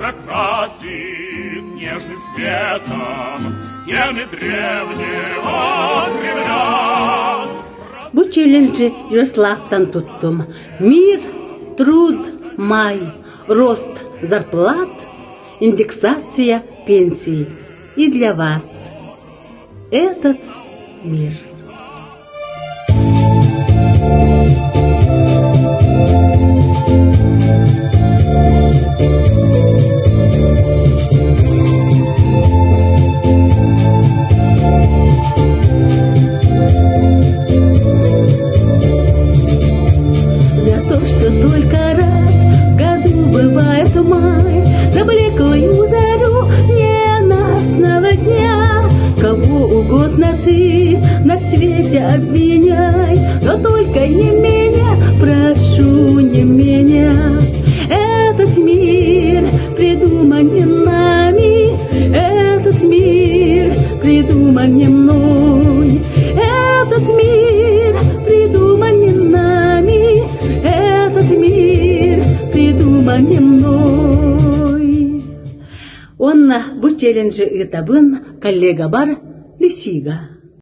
прокрасит нежным светом стены древнего Кремля. Bu челленджи Ярославтан туттум. Мир, труд, май, рост зарплат, индексация пенсий. И для вас этот мир. Только раз в году бывает май, на блеклую зарю ненастного дня. Кого угодно ты на свете обвиняй, но только не меня, прошу, не меня. Этот мир придуман не нами, этот мир придуман не мной, этот мир придуман не нами, этот мир придуман не мной. Онна бу челленджи ытабын коллега бар Люсига.